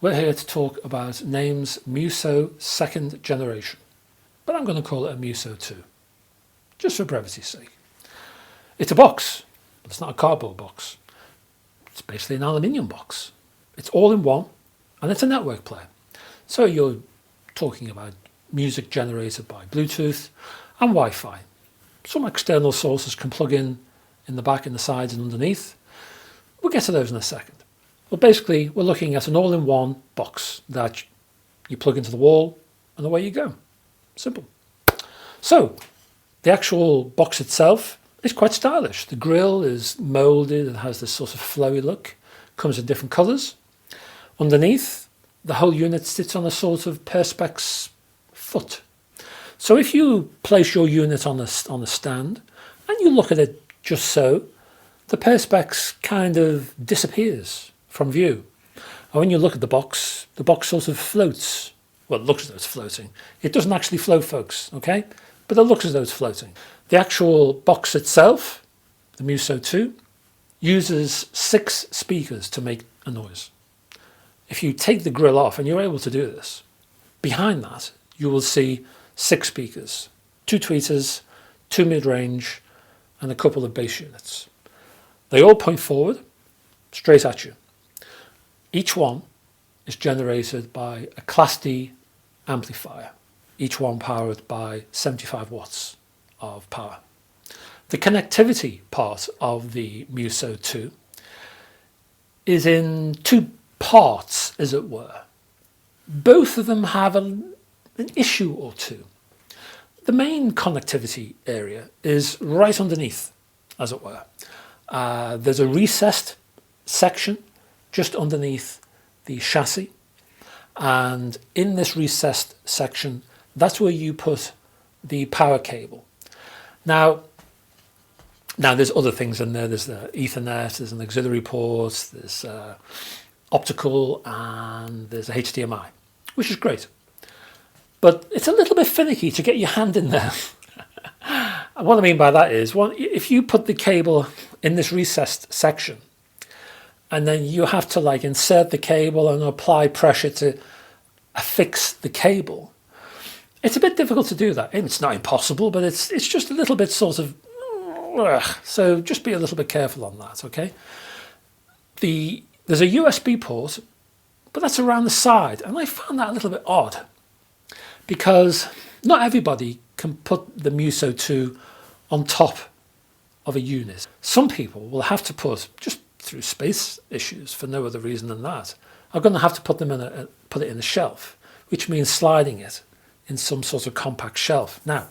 We're here to talk about Naim's Muso second generation, but I'm going to call it a Muso 2, just for brevity's sake. It's a box, but it's not a cardboard box. It's basically an aluminium box. It's all in one, and it's a network player. So you're talking about music generated by Bluetooth and Wi-Fi. Some external sources can plug in the back, in the sides and underneath. We'll get to those in a second. But basically, we're looking at an all-in-one box that you plug into the wall and away you go. Simple. So, the actual box itself is quite stylish. The grill is moulded, it has this sort of flowy look, comes in different colours. Underneath, the whole unit sits on a sort of perspex foot. So if you place your unit on a stand and you look at it just so, the perspex kind of disappears from view. And when you look at the box sort of floats. Well, it looks as though it's floating. It doesn't actually float, folks, okay? But it looks as though it's floating. The actual box itself, the Muso 2, uses 6 speakers to make a noise. If you take the grill off, and you're able to do this, behind that you will see 6 speakers, 2 tweeters, 2 mid-range, and a couple of bass units. They all point forward, straight at you. Each one is generated by a Class D amplifier, each one powered by 75 watts of power. The connectivity part of the Muso 2 is in 2 parts, as it were. Both of them have an issue or two. The main connectivity area is right underneath, as it were. There's a recessed section just underneath the chassis, and in this recessed section, that's where you put the power cable. Now there's other things in there. There's the Ethernet, there's an auxiliary port, there's optical, and there's a HDMI, which is great. But it's a little bit finicky to get your hand in there. And what I mean by that is, if you put the cable in this recessed section, and then you have to like insert the cable and apply pressure to affix the cable, it's a bit difficult to do that. It's not impossible, but it's just a little bit sort of, so just be a little bit careful on that, okay? There's a USB port, but that's around the side, and I found that a little bit odd, because not everybody can put the Muso 2 on top of a unit. Some people will have to put, just through space issues, for no other reason than that, are going to have to put it in a shelf, which means sliding it in some sort of compact shelf. Now,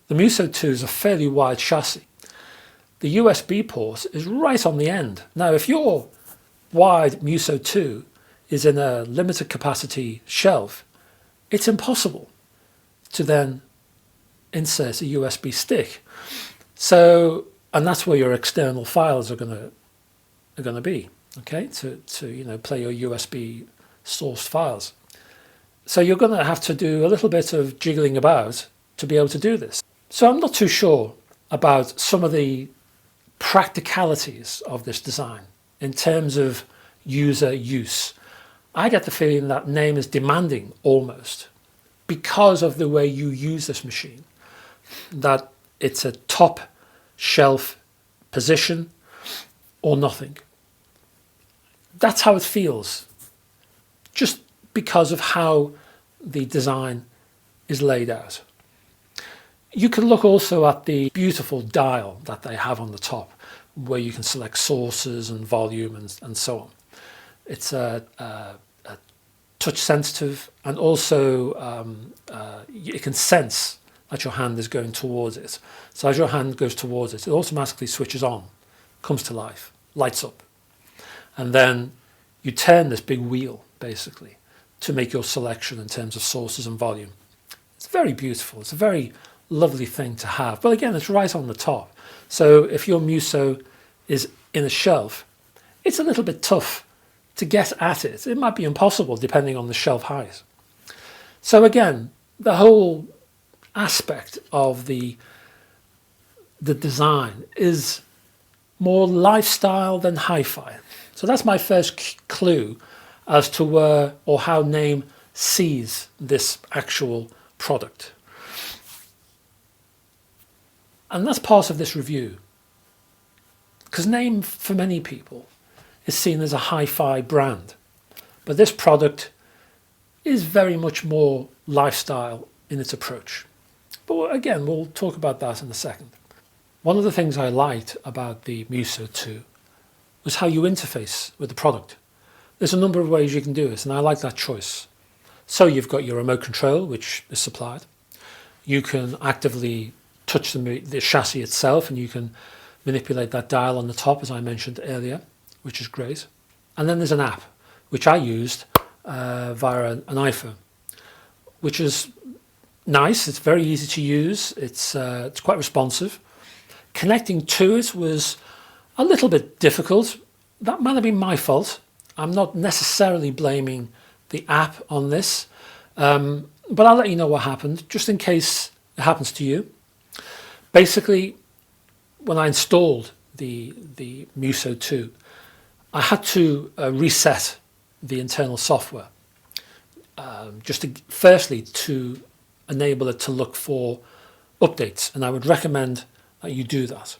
the Muso 2 is a fairly wide chassis. The USB port is right on the end. Now, if your wide Muso 2 is in a limited capacity shelf, it's impossible to then insert a USB stick. So, and that's where your external files are going to be, okay, to play your USB sourced files. So you're going to have to do a little bit of jiggling about to be able to do this. So I'm not too sure about some of the practicalities of this design in terms of user use. I get the feeling that Naim is demanding, almost, because of the way you use this machine, that it's a top shelf position or nothing. That's how it feels, just because of how the design is laid out. You can look also at the beautiful dial that they have on the top, where you can select sources and volume and so on. It's a touch sensitive, and also it can sense that your hand is going towards it. So as your hand goes towards it, it automatically switches on, comes to life, lights up. And then you turn this big wheel, basically, to make your selection in terms of sources and volume. It's very beautiful. It's a very lovely thing to have. But again, it's right on the top. So if your Muso is in a shelf, it's a little bit tough to get at it. It might be impossible depending on the shelf height. So again, the whole aspect of the design is more lifestyle than hi-fi. So that's my first clue as to where or how Naim sees this actual product. And that's part of this review. Because Naim, for many people, is seen as a hi-fi brand. But this product is very much more lifestyle in its approach. But again, we'll talk about that in a second. One of the things I liked about the Muso 2 was how you interface with the product. There's a number of ways you can do it, and I like that choice. So you've got your remote control, which is supplied. You can actively touch the chassis itself, and you can manipulate that dial on the top, as I mentioned earlier, which is great. And then there's an app, which I used via an iPhone, which is nice. It's very easy to use. It's quite responsive. Connecting to it was a little bit difficult. That might have been my fault. I'm not necessarily blaming the app on this, but I'll let you know what happened, just in case it happens to you. Basically, when I installed the Muso 2, I had to reset the internal software, firstly to enable it to look for updates, and I would recommend that you do that.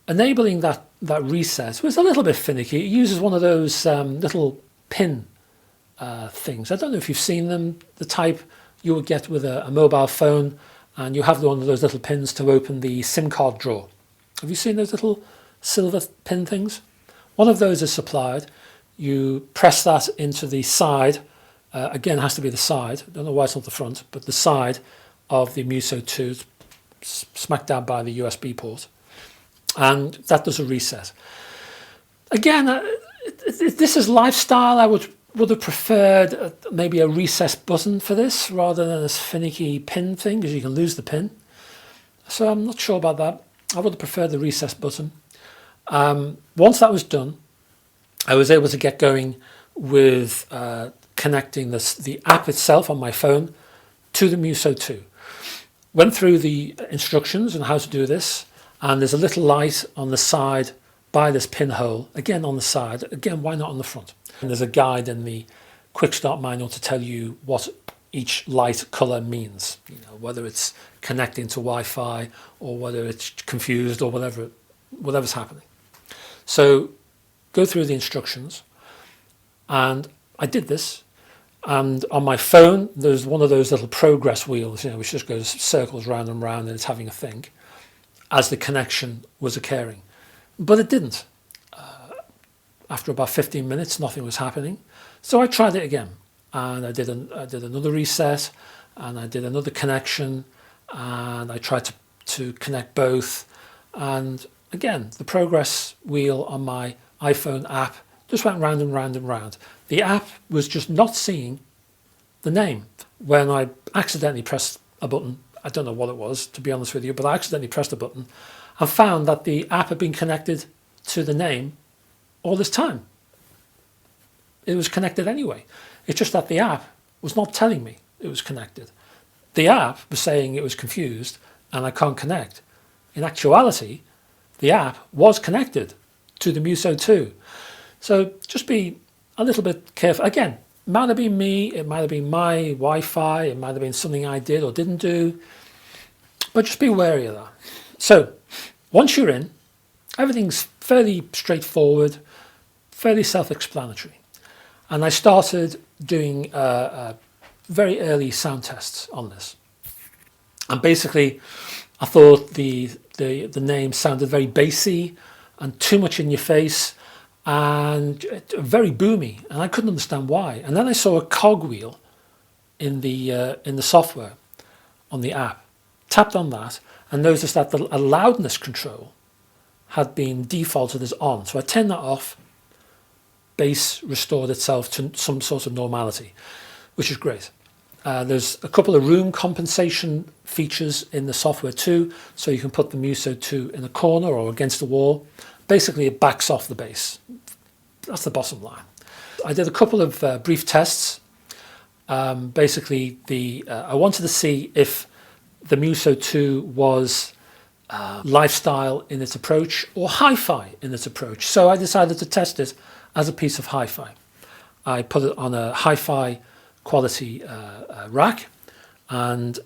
Enabling that reset was a little bit finicky. It uses one of those little pin things. I don't know if you've seen them, the type you would get with a mobile phone, and you have one of those little pins to open the SIM card drawer. Have you seen those little silver pin things? One of those is supplied. You press that into the side, again it has to be the side, I don't know why it's not the front, but the side of the Muso 2, smack dab by the USB port, and that does a reset. Again, this is lifestyle. I would have preferred maybe a reset button for this rather than this finicky pin thing, because you can lose the pin. So I'm not sure about that. I would have preferred the reset button. Once that was done, I was able to get going with connecting the app itself on my phone to the Muso 2. Went through the instructions on how to do this, and there's a little light on the side by this pinhole, again on the side, again why not on the front? And there's a guide in the quick start manual to tell you what each light colour means, whether it's connecting to Wi-Fi or whether it's confused or whatever's happening. So go through the instructions, and I did this, and on my phone there's one of those little progress wheels, which just goes circles round and round, and it's having a think as the connection was occurring, but it didn't. After about 15 minutes, nothing was happening, so I tried it again, and I did another reset, and I did another connection, and I tried to connect both, and again the progress wheel on my iPhone app just went round and round and round. The app was just not seeing the name. When I accidentally pressed a button, I don't know what it was, to be honest with you, but I accidentally pressed a button and found that the app had been connected to the name all this time. It was connected anyway. It's just that the app was not telling me it was connected. The app was saying it was confused and I can't connect. In actuality, the app was connected to the Muso 2. So just be a little bit careful. Again, it might have been me, it might have been my Wi-Fi, it might have been something I did or didn't do, but just be wary of that. So once you're in, everything's fairly straightforward, fairly self-explanatory. And I started doing very early sound tests on this. And basically, I thought the name sounded very bassy and too much in your face and very boomy, and I couldn't understand why. And then I saw a cogwheel in the software on the app. Tapped on that and noticed that a loudness control had been defaulted as on. So I turned that off. Bass restored itself to some sort of normality, which is great. There's a couple of room compensation features in the software too, so you can put the Muso 2 in a corner or against the wall. Basically, it backs off the bass. That's the bottom line. I did a couple of brief tests. Basically, I wanted to see if the Muso 2 was lifestyle in its approach or hi-fi in its approach. So I decided to test it as a piece of hi-fi. I put it on a hi-fi quality rack, and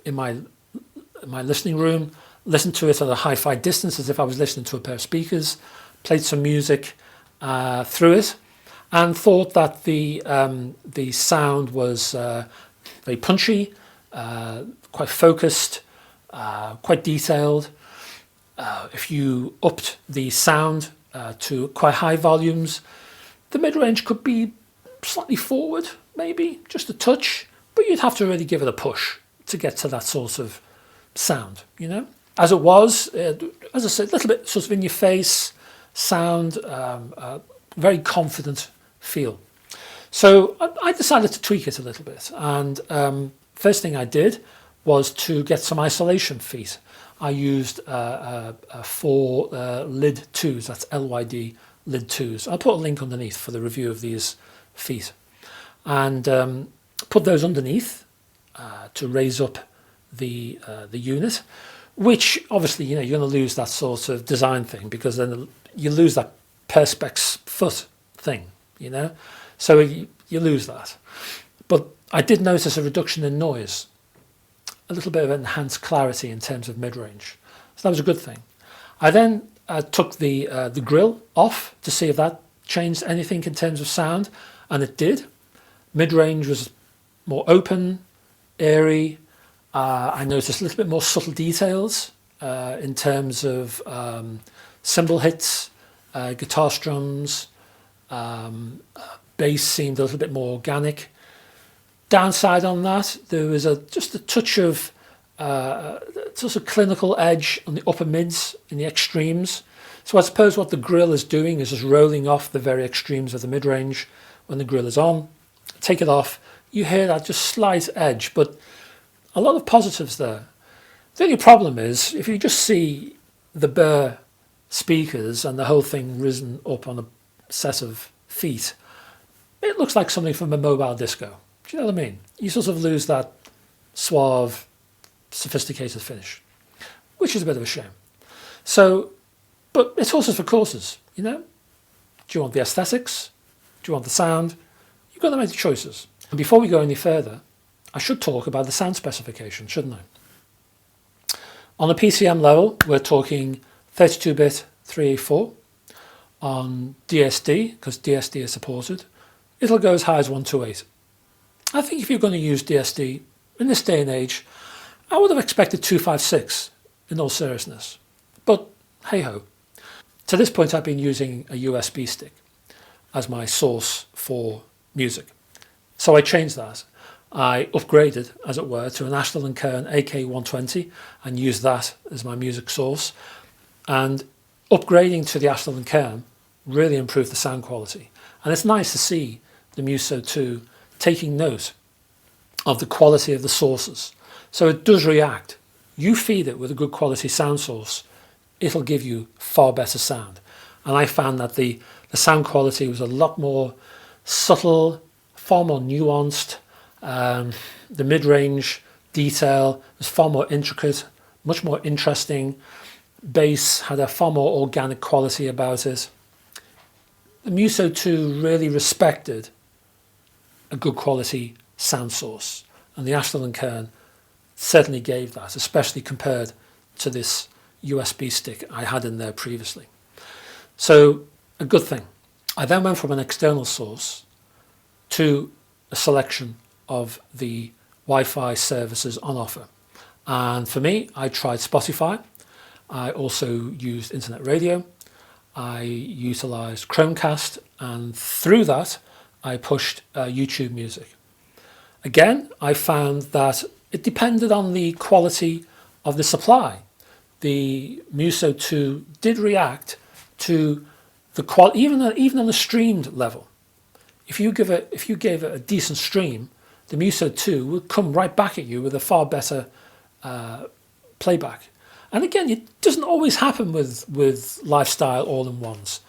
in my listening room, listened to it at a hi-fi distance as if I was listening to a pair of speakers, played some music through it, and thought that the sound was very punchy, quite focused, quite detailed. If you upped the sound to quite high volumes, the mid-range could be slightly forward, maybe just a touch, but you'd have to really give it a push to get to that sort of sound, you know. As it was, as I said, a little bit sort of in your face sound, very confident feel. So I decided to tweak it a little bit, and first thing I did was to get some isolation feet. I used 4 lid 2s, that's LYD lid 2s. I'll put a link underneath for the review of these feet, and put those underneath to raise up the unit, which obviously, you know, you're going to lose that sort of design thing, because then you lose that perspex foot thing, you know, so you lose that. But I did notice a reduction in noise, a little bit of enhanced clarity in terms of mid-range, so that was a good thing. I then took the grill off to see if that changed anything in terms of sound, and it did. Mid-range was more open, airy. I noticed a little bit more subtle details in terms of cymbal hits, guitar strums, bass seemed a little bit more organic. Downside on that, there was just a touch of sort of clinical edge on the upper mids in the extremes. So I suppose what the grill is doing is just rolling off the very extremes of the mid-range when the grill is on. Take it off, you hear that just slight edge, but a lot of positives there. The only problem is if you just see the bare speakers and the whole thing risen up on a set of feet, it looks like something from a mobile disco. Do you know what I mean? You sort of lose that suave, sophisticated finish, which is a bit of a shame. So, but it's horses for courses, you know? Do you want the aesthetics? Do you want the sound? You've got to make the choices. And before we go any further, I should talk about the sound specification, shouldn't I? On the PCM level, we're talking 32-bit 384. On DSD, because DSD is supported, it'll go as high as 128. I think if you're going to use DSD in this day and age, I would have expected 256 in all seriousness. But hey-ho. To this point, I've been using a USB stick as my source for music. So I changed that. I upgraded, as it were, to an Ashton & Kern AK120 and used that as my music source. And upgrading to the Ashton & Kern really improved the sound quality. And it's nice to see the Muso 2 taking note of the quality of the sources. So it does react. You feed it with a good quality sound source, it'll give you far better sound. And I found that the sound quality was a lot more subtle, far more nuanced. The mid-range detail was far more intricate, much more interesting. Bass had a far more organic quality about it. The Muso 2 really respected a good quality sound source, and the Ashton & Kern certainly gave that, especially compared to this USB stick I had in there previously. So a good thing. I then went from an external source to a selection of the Wi-Fi services on offer. And for me, I tried Spotify. I also used internet radio. I utilized Chromecast, and through that, I pushed YouTube music. Again, I found that it depended on the quality of the supply. The Muso 2 did react to the quality, even on the streamed level. If you gave it a decent stream, the Muso 2 would come right back at you with a far better playback. And again, it doesn't always happen with lifestyle all-in-ones.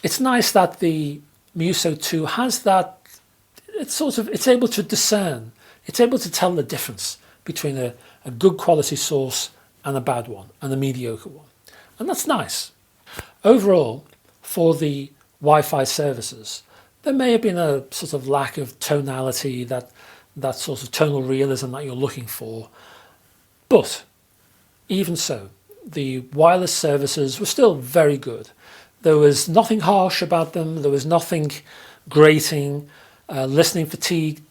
It's nice that the Muso 2 has that, it's able to discern, it's able to tell the difference between a good quality source and a bad one, and a mediocre one. And that's nice. Overall, for the Wi-Fi services, There may have been a sort of lack of tonality, that sort of tonal realism that you're looking for. But even so, the wireless services were still very good. There was nothing harsh about them. There was nothing grating. Listening fatigue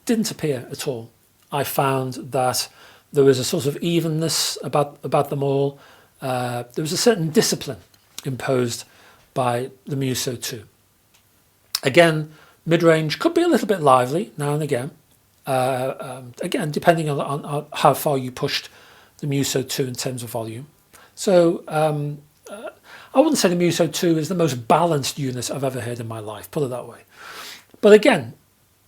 didn't appear at all. I found that there was a sort of evenness about them all. There was a certain discipline imposed by the Muso 2. Again, mid-range could be a little bit lively now and again. Again, depending on how far you pushed the Muso 2 in terms of volume. So I wouldn't say the Muso 2 is the most balanced unit I've ever heard in my life, put it that way. But again,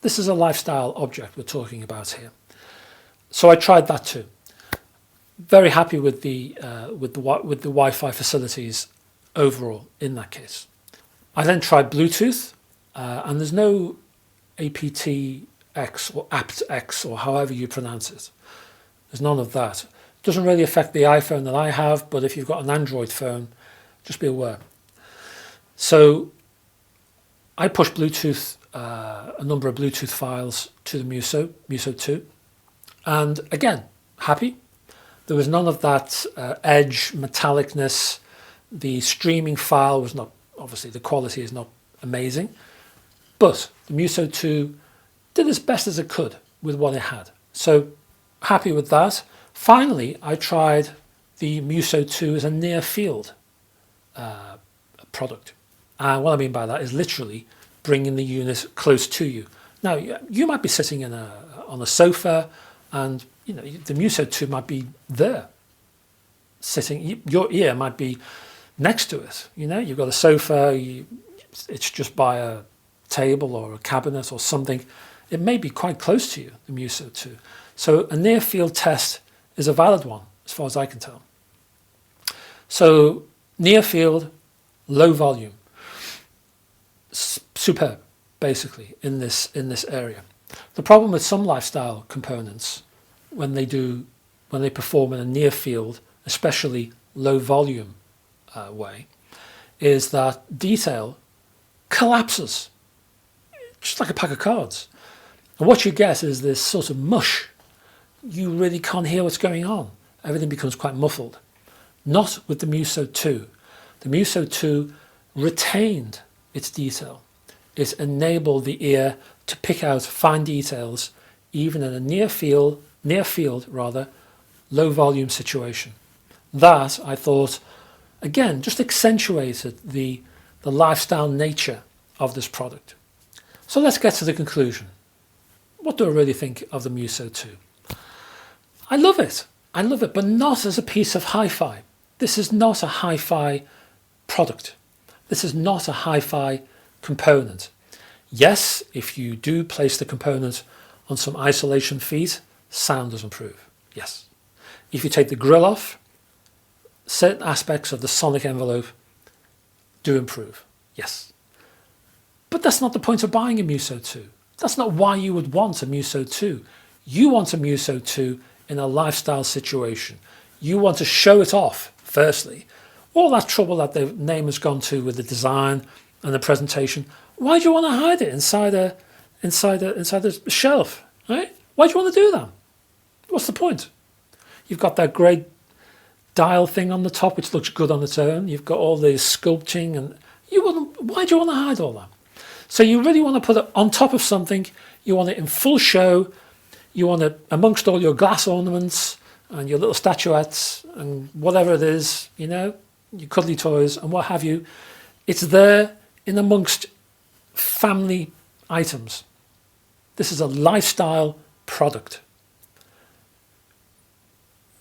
this is a lifestyle object we're talking about here. So I tried that too. Very happy with the Wi-Fi facilities overall in that case. I then tried Bluetooth, and there's no aptX or aptX or however you pronounce it. There's none of that. It doesn't really affect the iPhone that I have, but if you've got an Android phone, just be aware. So I pushed Bluetooth, a number of Bluetooth files to the Muso 2, and again, happy. There was none of that edge, metallicness. The streaming file was not, obviously the quality is not amazing, but the Muso 2 did as best as it could with what it had. So happy with that. Finally, I tried the Muso 2 as a near field product. And what I mean by that is literally bringing the unit close to you. Now, you might be sitting on a sofa, and the Muso 2 might be there, sitting. Your ear might be next to it. You've got a sofa. It's just by a table or a cabinet or something. It may be quite close to you, the Muso 2. So a near field test is a valid one, as far as I can tell. So near field, low volume, superb, basically in this area. The problem with some lifestyle components, when they perform in a near field, especially low volume way, is that detail collapses, just like a pack of cards. And what you get is this sort of mush. You really can't hear what's going on. Everything becomes quite muffled. Not with the Muso 2. The Muso 2 retained its detail. It enabled the ear to pick out fine details, even in a near field, low volume situation. That, I thought, again, just accentuated the lifestyle nature of this product. So let's get to the conclusion. What do I really think of the Muso 2? I love it, but not as a piece of hi-fi. This is not a hi-fi product. This is not a hi-fi component. Yes, if you do place the component on some isolation feet, sound does improve. Yes. If you take the grill off, certain aspects of the sonic envelope do improve. Yes. But that's not the point of buying a Muso 2. That's not why you would want a Muso 2. You want a Muso 2 in a lifestyle situation. You want to show it off, firstly. All that trouble that the Naim has gone to with the design and the presentation, why do you want to hide it inside a shelf, right? Why do you want to do that? What's the point? You've got that great dial thing on the top, which looks good on its own. You've got all the sculpting, and why do you want to hide all that? So you really want to put it on top of something. You want it in full show. You want it amongst all your glass ornaments and your little statuettes and whatever it is, your cuddly toys and what have you. It's there in amongst family items. This is a lifestyle product.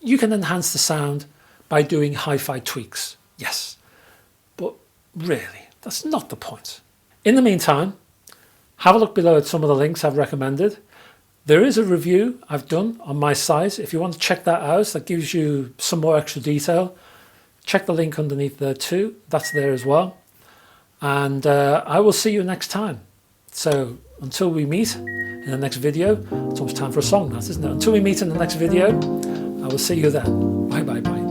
You can enhance the sound by doing hi-fi tweaks, yes. But really, that's not the point. In the meantime, have a look below at some of the links I've recommended. There is a review I've done on my site. If you want to check that out, that gives you some more extra detail. Check the link underneath there too. That's there as well. And I will see you next time. So until we meet in the next video, it's almost time for a song, that isn't it? Until we meet in the next video, I will see you then. Bye, bye, bye.